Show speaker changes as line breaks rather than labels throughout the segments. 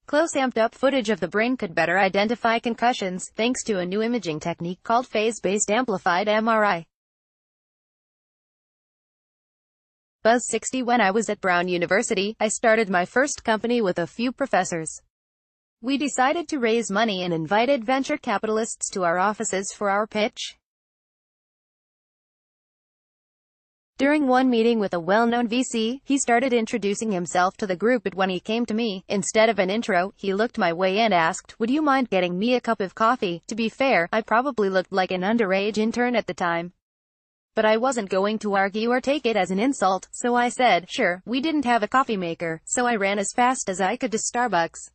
Close amped-up footage of the brain could better identify concussions, thanks to a new imaging technique called phase-based amplified MRI. Buzz 60. When I was at Brown University, I started my first company with a few professors. We decided to raise money and invited venture capitalists to our offices for our pitch. During one meeting with a well-known VC, he started introducing himself to the group, but when he came to me, instead of an intro, he looked my way and asked, "Would you mind getting me a cup of coffee?" To be fair, I probably looked like an underage intern at the time. But I wasn't going to argue or take it as an insult, so I said, "Sure." We didn't have a coffee maker, so I ran as fast as I could to Starbucks.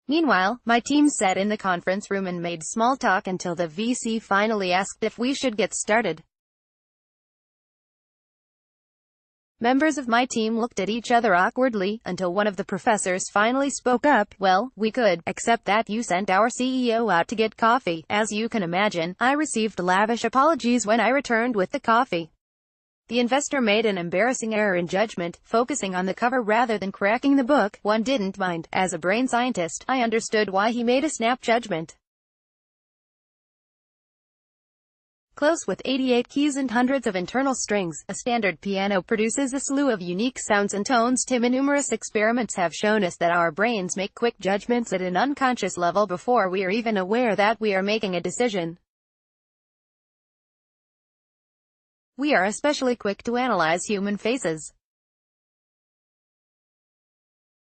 Meanwhile, my team sat in the conference room and made small talk until the VC finally asked if we should get started. Members of my team looked at each other awkwardly, until one of the professors finally spoke up. "Well, we could, except that you sent our CEO out to get coffee." As you can imagine, I received lavish apologies when I returned with the coffee. The investor made an embarrassing error in judgment, focusing on the cover rather than cracking the book. One didn't mind. As a brain scientist, I understood why he made a snap judgment. Close with 88 keys and hundreds of internal strings, a standard piano produces a slew of unique sounds and tones. Numerous experiments have shown us that our brains make quick judgments at an unconscious level before we are even aware that we are making a decision. We are especially quick to analyze human faces.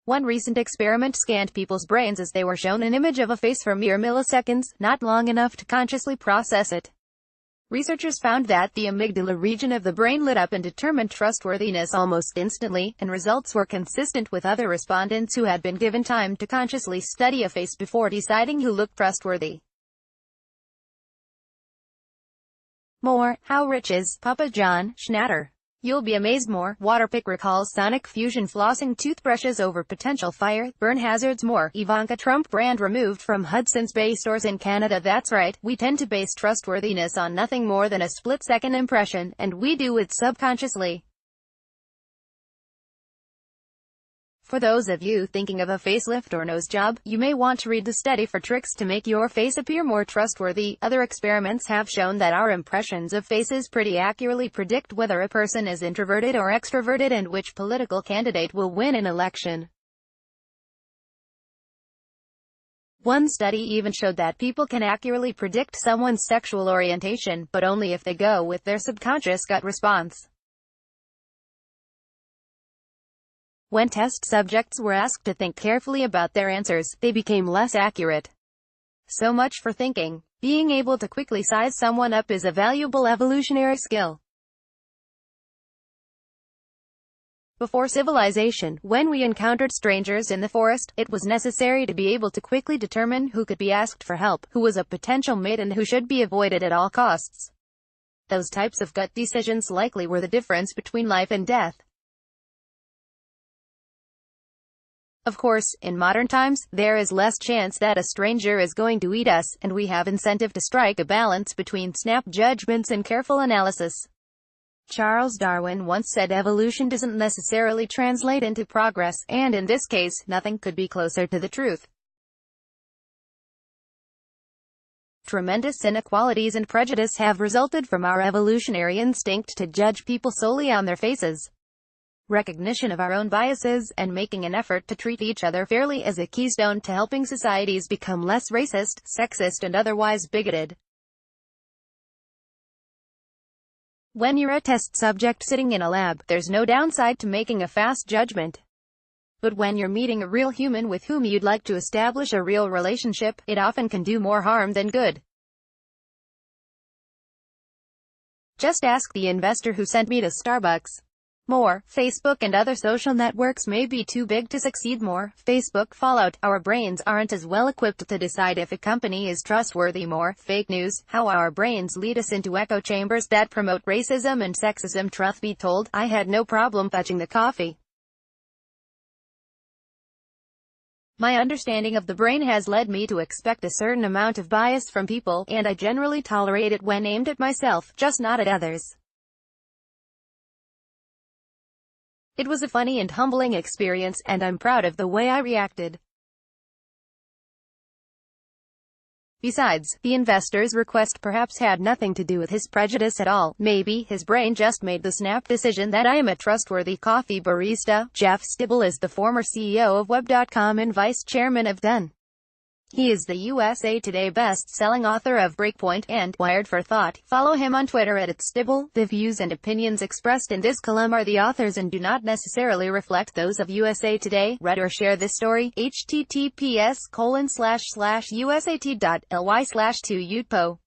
One recent experiment scanned people's brains as they were shown an image of a face for mere milliseconds, not long enough to consciously process it. Researchers found that the amygdala region of the brain lit up and determined trustworthiness almost instantly, and results were consistent with other respondents who had been given time to consciously study a face before deciding who looked trustworthy. More, how rich is Papa John Schnatter? You'll be amazed. More, Waterpik recalls Sonic Fusion flossing toothbrushes over potential fire, burn hazards. More, Ivanka Trump brand removed from Hudson's Bay stores in Canada. That's right, we tend to base trustworthiness on nothing more than a split-second impression, and we do it subconsciously. For those of you thinking of a facelift or nose job, you may want to read the study for tricks to make your face appear more trustworthy. Other experiments have shown that our impressions of faces pretty accurately predict whether a person is introverted or extroverted and which political candidate will win an election. One study even showed that people can accurately predict someone's sexual orientation, but only if they go with their subconscious gut response. When test subjects were asked to think carefully about their answers, they became less accurate. So much for thinking. Being able to quickly size someone up is a valuable evolutionary skill. Before civilization, when we encountered strangers in the forest, it was necessary to be able to quickly determine who could be asked for help, who was a potential mate, and who should be avoided at all costs. Those types of gut decisions likely were the difference between life and death. Of course, in modern times, there is less chance that a stranger is going to eat us, and we have incentive to strike a balance between snap judgments and careful analysis. Charles Darwin once said evolution doesn't necessarily translate into progress, and in this case, nothing could be closer to the truth. Tremendous inequalities and prejudice have resulted from our evolutionary instinct to judge people solely on their faces. Recognition of our own biases, and making an effort to treat each other fairly is a keystone to helping societies become less racist, sexist, and otherwise bigoted. When you're a test subject sitting in a lab, there's no downside to making a fast judgment. But when you're meeting a real human with whom you'd like to establish a real relationship, it often can do more harm than good. Just ask the investor who sent me to Starbucks. More, Facebook and other social networks may be too big to succeed. More, Facebook fallout. Our brains aren't as well equipped to decide if a company is trustworthy. More, fake news. How our brains lead us into echo chambers that promote racism and sexism. Truth be told, I had no problem fetching the coffee. My understanding of the brain has led me to expect a certain amount of bias from people, and I generally tolerate it when aimed at myself, just not at others. It was a funny and humbling experience, and I'm proud of the way I reacted. Besides, the investor's request perhaps had nothing to do with his prejudice at all. Maybe his brain just made the snap decision that I am a trustworthy coffee barista. Jeff Stibel is the former CEO of Web.com and vice chairman of Dun. He is the USA Today best-selling author of Breakpoint and Wired for Thought. Follow him on Twitter at @Stibel. The views and opinions expressed in this column are the author's and do not necessarily reflect those of USA Today. Read or share this story. https://usat.ly/2utpo